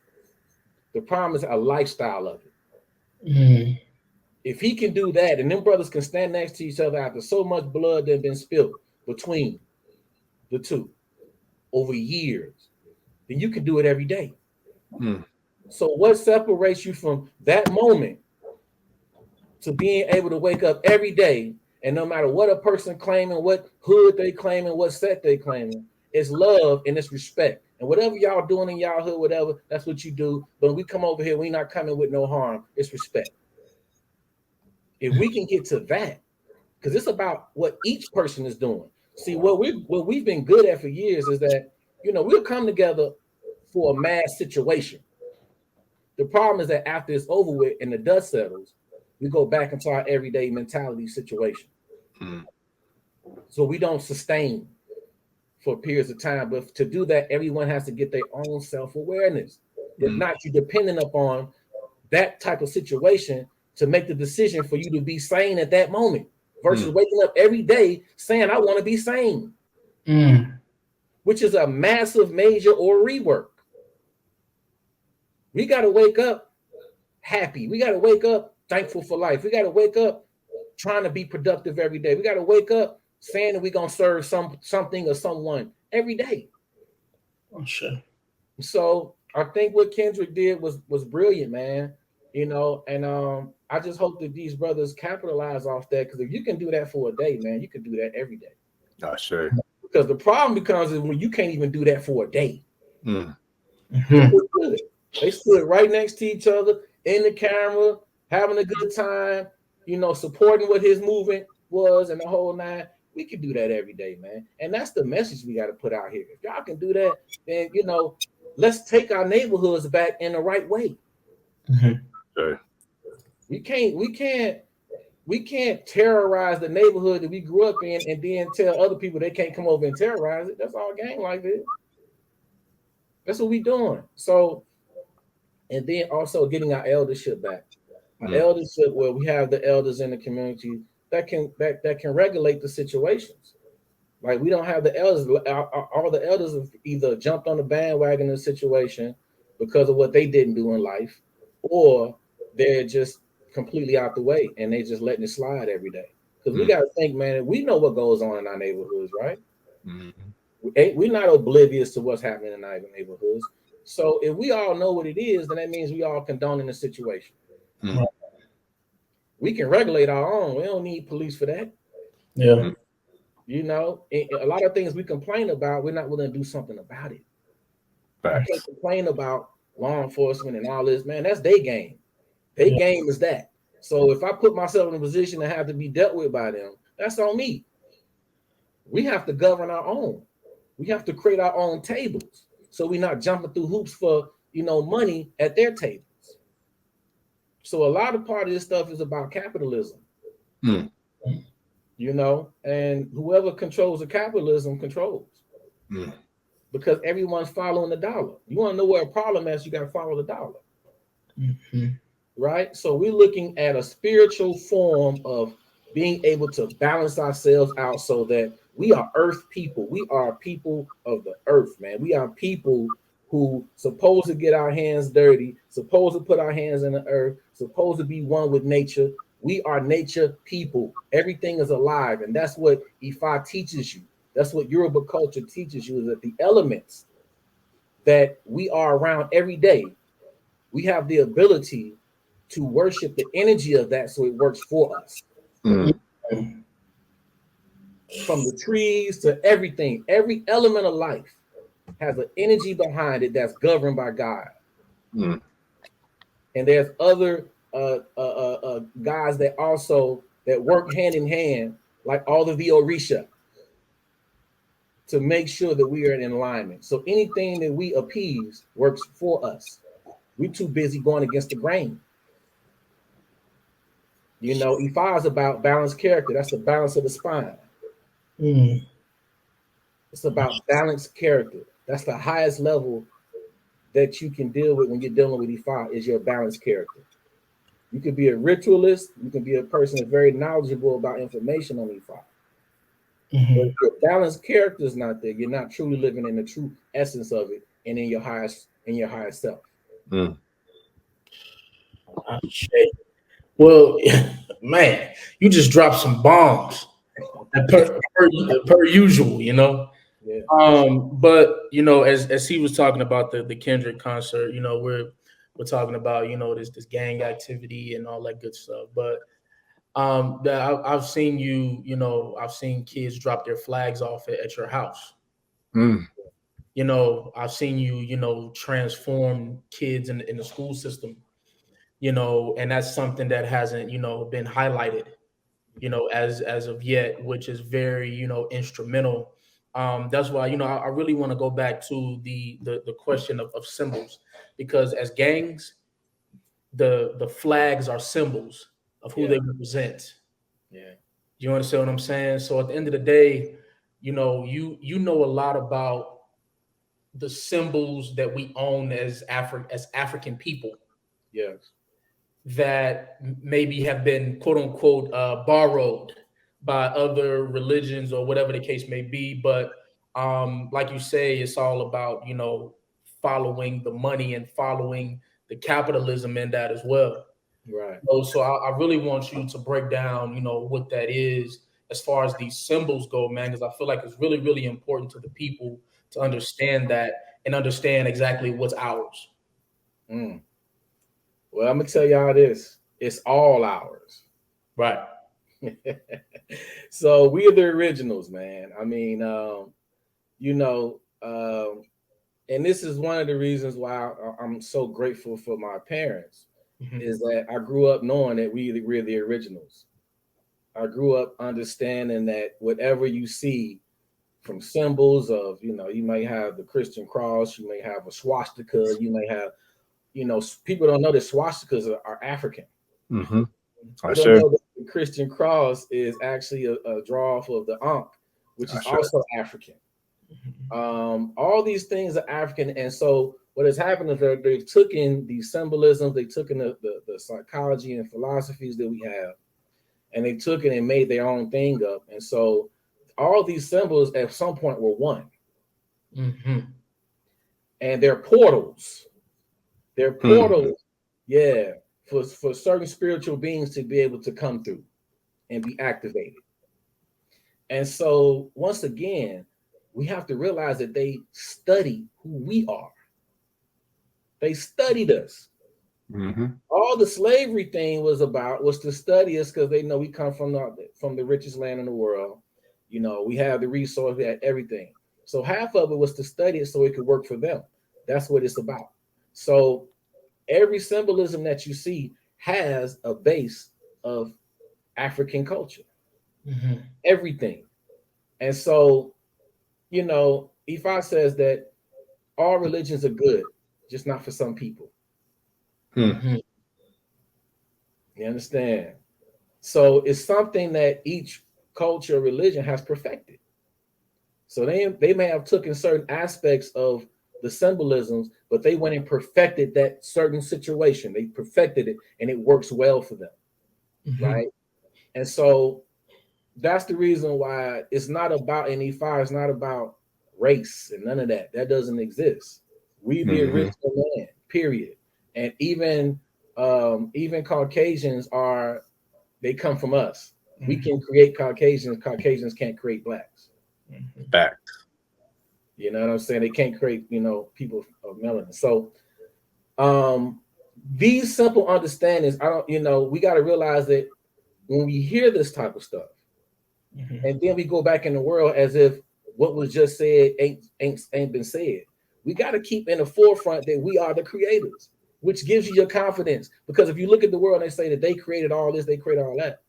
The problem is a lifestyle of it. If he can do that, and them brothers can stand next to each other after so much blood that has been spilled between the two over years, then you can do it every day. So what separates you from that moment to being able to wake up every day, and no matter what a person claiming, what hood they claiming, what sect they claiming, it's love and it's respect. And whatever y'all doing in y'all hood, whatever, that's what you do. But when we come over here, we not coming with no harm. It's respect. If we can get to that, because it's about what each person is doing. See, what we've been good at for years is that, you know, we'll come together for a mass situation. The problem is that after it's over with and the dust settles, we go back into our everyday mentality situation. So we don't sustain for periods of time. But to do that, everyone has to get their own self-awareness. If not, you're dependent upon that type of situation to make the decision for you to be sane at that moment versus waking up every day saying, I want to be sane, which is a massive, major or rework. We got to wake up happy. We got to wake up thankful for life. We got to wake up trying to be productive every day. We got to wake up saying that we're going to serve something or someone every day. Oh, sure. So I think what Kendrick did was brilliant, man. You know, and I just hope that these brothers capitalize off that, because if you can do that for a day, man, you can do that every day. Sure. Because the problem becomes is when you can't even do that for a day. They stood right next to each other in the camera, having a good time, you know, supporting what his movement was and the whole nine. We can do that every day, man. And that's the message we got to put out here. If y'all can do that, then, you know, let's take our neighborhoods back in the right way. Sure. We can't terrorize the neighborhood that we grew up in and then tell other people they can't come over and terrorize it. That's all gang like this. That's what we doing. So, and then also getting our eldership back. Our eldership, where we have the elders in the community that can regulate the situations. Like, we don't have the elders. All the elders have either jumped on the bandwagon in the situation because of what they didn't do in life, or they're just completely out the way and they just letting it slide every day. Because we got to think, man, we know what goes on in our neighborhoods, right? We're not oblivious to what's happening in our neighborhoods. So if we all know what it is, then that means we all condoning the situation. We can regulate our own. We don't need police for that. Yeah. You know, a lot of things we complain about, we're not willing to do something about it. I can't complain about law enforcement and all this, man. That's their game. Their game is that. So if I put myself in a position to have to be dealt with by them, that's on me. We have to govern our own. We have to create our own tables, so we're not jumping through hoops for, you know, money at their tables. So a lot of part of this stuff is about capitalism. You know, and whoever controls the capitalism controls. Because everyone's following the dollar. You want to know where a problem is, you got to follow the dollar. Right? So we're looking at a spiritual form of being able to balance ourselves out so that we are earth people. We are people of the earth, man. We are people who supposed to get our hands dirty, supposed to put our hands in the earth, supposed to be one with nature. We are nature people. Everything is alive. And that's what IFA teaches you. That's what Yoruba culture teaches you, is that the elements that we are around every day, we have the ability to worship the energy of that so it works for us. From the trees to everything, every element of life has an energy behind it that's governed by God. And there's other guys that also that work hand in hand, like all of the Orisha, to make sure that we are in alignment. So anything that we appease works for us. We're too busy going against the grain. You know, Ifa is about balanced character. That's the balance of the spine. It's about balanced character. That's the highest level that you can deal with when you're dealing with Ifa, is your balanced character. You could be a ritualist. You can be a person that's very knowledgeable about information on E5. But if your balanced character is not there, you're not truly living in the true essence of it and in your highest self. Well, man, you just dropped some bombs per usual, you know. Yeah. But you know, as he was talking about the Kendrick concert, you know, we're talking about, you know, this gang activity and all that good stuff. But I've seen you know, I've seen kids drop their flags off at your house. You know, I've seen you know, transform kids in the school system, you know, and that's something that hasn't, you know, been highlighted, you know, as of yet, which is very, you know, instrumental. That's why, you know, I really want to go back to the question of symbols, because as gangs, the flags are symbols of who they represent. Yeah. You understand what I'm saying? So at the end of the day, you know, you know a lot about the symbols that we own as African people. Yes. That maybe have been quote unquote borrowed by other religions or whatever the case may be. But like you say, it's all about, you know, following the money and following the capitalism in that as well. Right. So I really want you to break down, you know, what that is as far as these symbols go, man, because I feel like it's really, really important to the people to understand that and understand exactly what's ours. Mm. Well, I'm gonna tell y'all this: it's all ours. Right. So we are the originals, man. I mean, you know, and this is one of the reasons why I'm so grateful for my parents, is that I grew up knowing that we're the originals. I grew up understanding that whatever you see from symbols of, you know, you may have the Christian cross, you may have a swastika, you may have, you know, people don't know that swastikas are African. I They don't sure. know that the Christian cross is actually a draw off of the Ankh, which is also African. All these things are African, and so what has happened is that they've taken these symbolisms, they took in the psychology and philosophies that we have, and they took it and made their own thing up. And so all these symbols at some point were one. And they're portals. They're portals, yeah, for certain spiritual beings to be able to come through and be activated. And so once again, we have to realize that they study who we are. They studied us. All the slavery thing was to study us, because they know we come from the richest land in the world. You know, we have the resource, we had everything. So half of it was to study it so it could work for them. That's what it's about. So every symbolism that you see has a base of African culture. Everything. And so, you know, Ifa says that all religions are good, just not for some people. You understand? So it's something that each culture or religion has perfected. So they may have taken certain aspects of the symbolisms, but they went and perfected that certain situation. They perfected it, and it works well for them, right? And so that's the reason why it's not about any fire. It's not about race and none of that. That doesn't exist. We the original man, period. And even Caucasians they come from us. We can create Caucasians. Caucasians can't create blacks. Fact. You know what I'm saying? They can't create, you know, people of melanin. So these simple understandings, we got to realize that when we hear this type of stuff, and then we go back in the world as if what was just said ain't been said. We got to keep in the forefront that we are the creators, which gives you your confidence. Because if you look at the world and they say that they created all this, they created all that,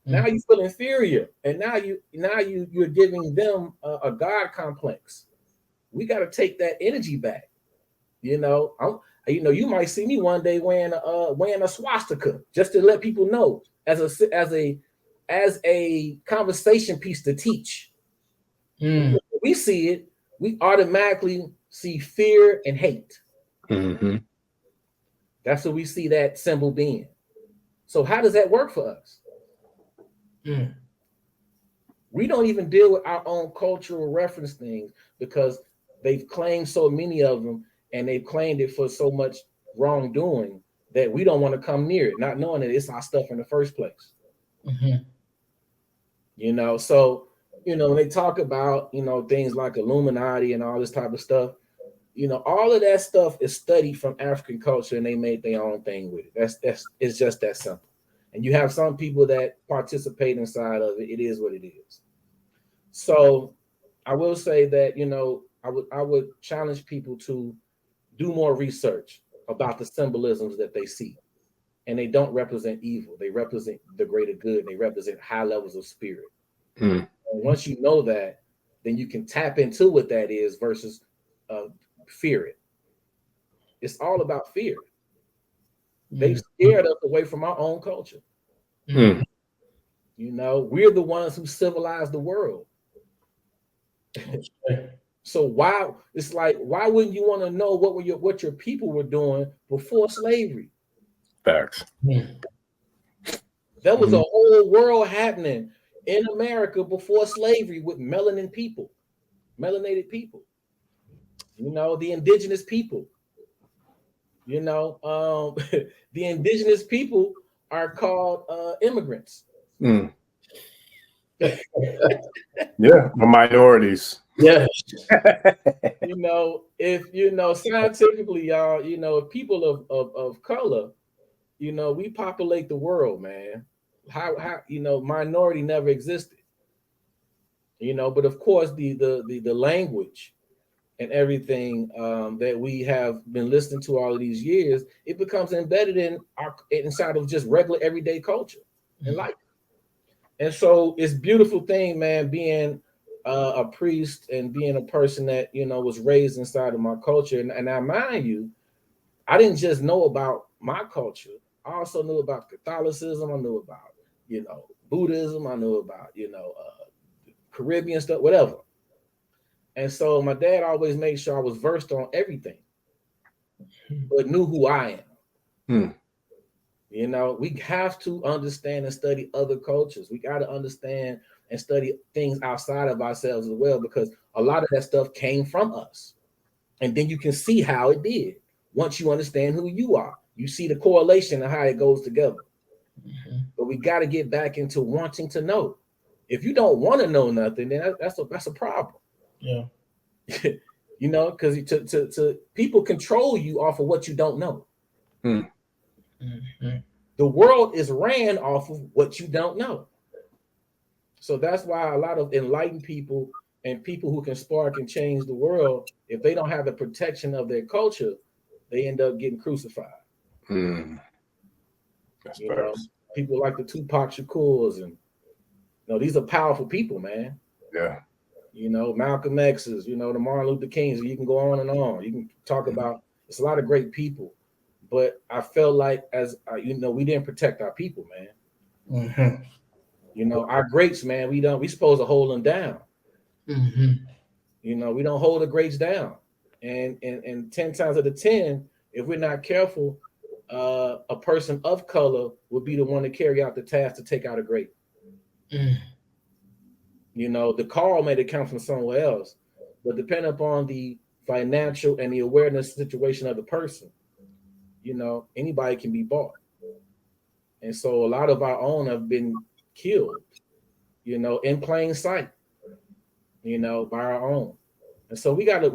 now you feel inferior, and now you're giving them a God complex. We got to take that energy back. You know, you might see me one day wearing a swastika just to let people know as a conversation piece to teach. When we see it, we automatically see fear and hate. That's what we see that symbol being. So how does that work for us? Mm. We don't even deal with our own cultural reference things because they've claimed so many of them, and they've claimed it for so much wrongdoing that we don't want to come near it, not knowing that it's our stuff in the first place. Mm-hmm. You know, so when they talk about things like Illuminati and all this type of stuff, all of that stuff is studied from African culture, and they made their own thing with it. That's it's just that simple. And you have some people that participate inside of it. It is what it is. So I will say that I would challenge people to do more research about the symbolisms that they see. And they don't represent evil. They represent the greater good. They represent high levels of spirit. Mm. And once you know that, then you can tap into what that is versus fear it. It's all about fear. They've scared us away from our own culture. Mm. We're the ones who civilized the world. So why wouldn't you want to know what your people were doing before slavery? Facts. There was a whole world happening in America before slavery with melanated people. The indigenous people. The indigenous people are called immigrants. Mm. Yeah, minorities. Yes. If scientifically, y'all, if people of color, we populate the world, man. How minority never existed. But of course the language and everything that we have been listening to all of these years, it becomes embedded inside of just regular everyday culture and life. And so it's a beautiful thing, man, being a priest and being a person that was raised inside of my culture. And I mind you, I didn't just know about my culture. I also knew about Catholicism. I knew about Buddhism. I knew about Caribbean stuff, whatever. And so my dad always made sure I was versed on everything, but knew who I am. We have to understand and study other cultures. We got to understand and study things outside of ourselves as well, because a lot of that stuff came from us. And then you can see how it did. Once you understand who you are, you see the correlation and how it goes together. But we got to get back into wanting to know. If you don't want to know nothing, then that's a problem. Yeah. Because to people control you off of what you don't know. The world is ran off of what you don't know. So that's why a lot of enlightened people and people who can spark and change the world, if they don't have the protection of their culture, they end up getting crucified. That's people like the Tupac Shakurs, and these are powerful people, man. Yeah. Malcolm X's, the Martin Luther Kings. You can go on and on. You can talk about. It's a lot of great people, but I felt like we didn't protect our people, man. Our greats, man. We supposed to hold them down. We don't hold the greats down, and 10 times out of 10, if we're not careful, a person of color will be the one to carry out the task to take out a great. The call may come from somewhere else, but depending upon the financial and the awareness situation of the person, anybody can be bought. And so a lot of our own have been killed, in plain sight, by our own. And so we gotta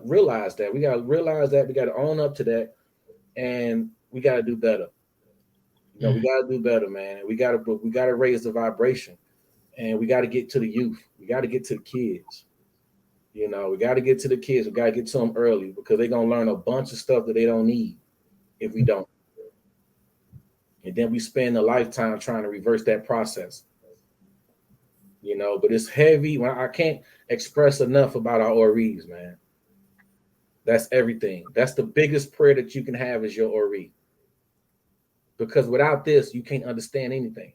realize that. We gotta own up to that, and we gotta do better. We gotta do better, man. We gotta raise the vibration. And we got to get to the youth. We got to get to the kids. We got to get to the kids. We got to get to them early, because they're going to learn a bunch of stuff that they don't need if we don't. And then we spend a lifetime trying to reverse that process. But it's heavy. I can't express enough about our Oris, man. That's everything. That's the biggest prayer that you can have, is your Ori. Because without this, you can't understand anything.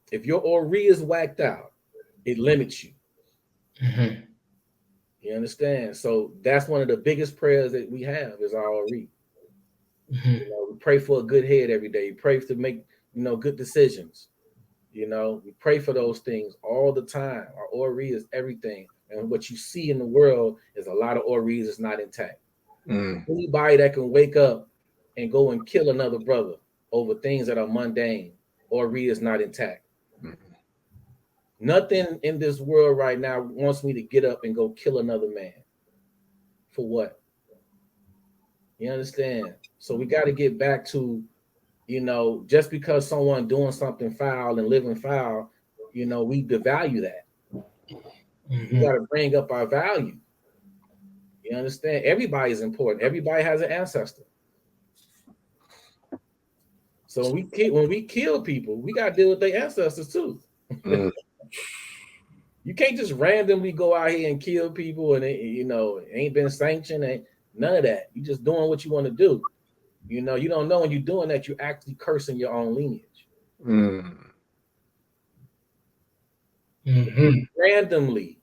If your Ori is whacked out, it limits you. You understand? So that's one of the biggest prayers that we have, is our Ori. You know, we pray for a good head every day. We pray to make, good decisions. You know, we pray for those things all the time. Our Ori is everything. And what you see in the world is a lot of Oris is not intact. Anybody that can wake up and go and kill another brother over things that are mundane, Ori is not intact. Nothing in this world right now wants me to get up and go kill another man. For what? You understand? So we got to get back to, just because someone doing something foul and living foul, we devalue that. We got to bring up our value. You understand? Everybody is important. Everybody has an ancestor. So when we kill people, we got to deal with their ancestors too. You can't just randomly go out here and kill people and it ain't been sanctioned and none of that. You just doing what you want to do. You don't know when you're doing that, you're actually cursing your own lineage. Randomly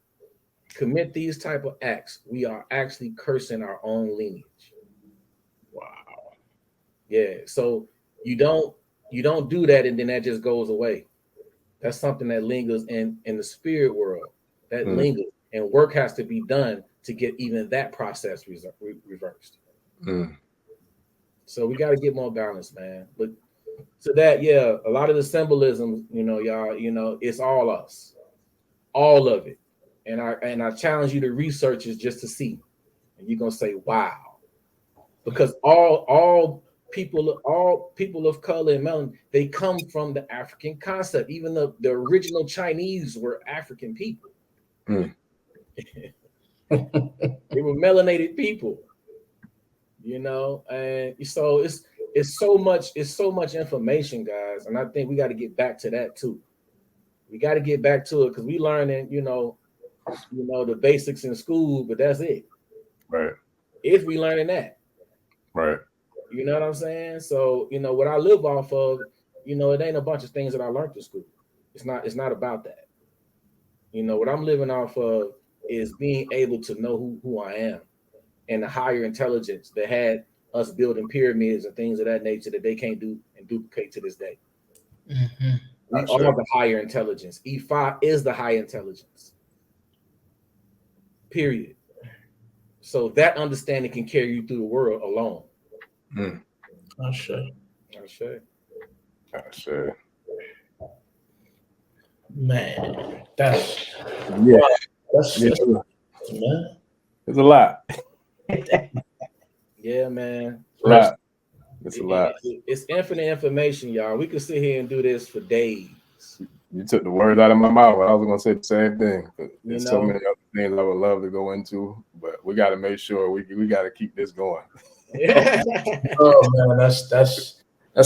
commit these type of acts, we are actually cursing our own lineage. Wow. Yeah. So you don't do that and then that just goes away. That's something that lingers in the spirit world. That lingers, and work has to be done to get even that process reversed. So we got to get more balance, man. But to that, yeah, a lot of the symbolism, y'all, it's all us, all of it. And I challenge you to research it just to see, and you're gonna say, wow, because all people of color and melanin, they come from the African concept. Even the original Chinese were African people. They were melanated people, and so it's so much information, guys. And I think we got to get back to that too. We got to get back to it because we learning, the basics in school, but that's it. Right. If we learning that. Right. You know what I'm saying? So, what I live off of, it ain't a bunch of things that I learned in school. It's not about that. What I'm living off of is being able to know who I am and the higher intelligence that had us building pyramids and things of that nature that they can't do and duplicate to this day. We are the higher intelligence. IFA is the high intelligence. Period. So that understanding can carry you through the world alone. I sure. Man, that's man. It's a lot. Yeah, man. It's a lot. It's infinite information, y'all. We could sit here and do this for days. You took the words out of my mouth. I was going to say the same thing. There's so many other things I would love to go into, but we got to make sure we got to keep this going. Oh man, that's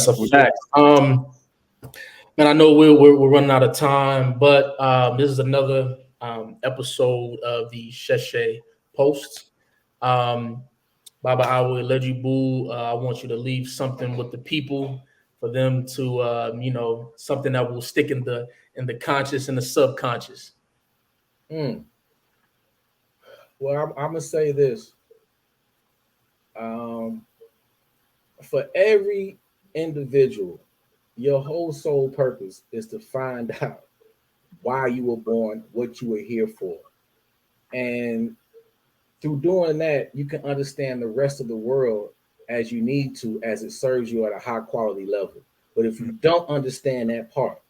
a fact. Man, I know we're running out of time, but this is another episode of the Sheshe Post. Baba Awo Elejigbo, I want you to leave something with the people for them to, something that will stick in the conscious and the subconscious. Well, I'm gonna say this. For every individual, your whole soul purpose is to find out why you were born, what you were here for. And through doing that, you can understand the rest of the world as you need to, as it serves you at a high quality level. But if you don't understand that part,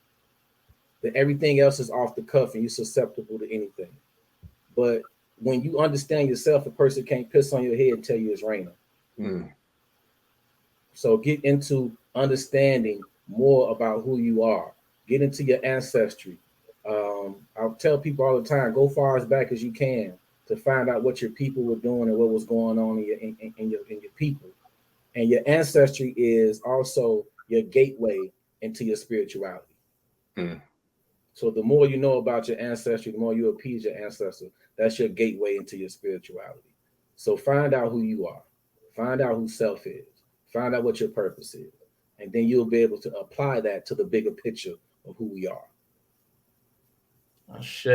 then everything else is off the cuff and you're susceptible to anything. But when you understand yourself, a person can't piss on your head and tell you it's raining. So get into understanding more about who you are. Get into your ancestry. I'll tell people all the time, go far as back as you can to find out what your people were doing and what was going on in your people. And your ancestry is also your gateway into your spirituality. So the more you know about your ancestry, the more you appease your ancestor. That's your gateway into your spirituality. So find out who you are. Find out who self is. Find out what your purpose is. And then you'll be able to apply that to the bigger picture of who we are. Ashe.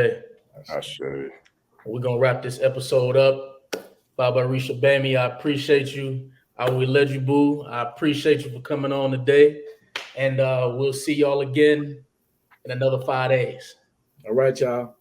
We're going to wrap this episode up. Baba Orisha Gbemi, I appreciate you. Awo Elejigbo, I appreciate you for coming on today. And we'll see y'all again in another 5 days. All right, y'all.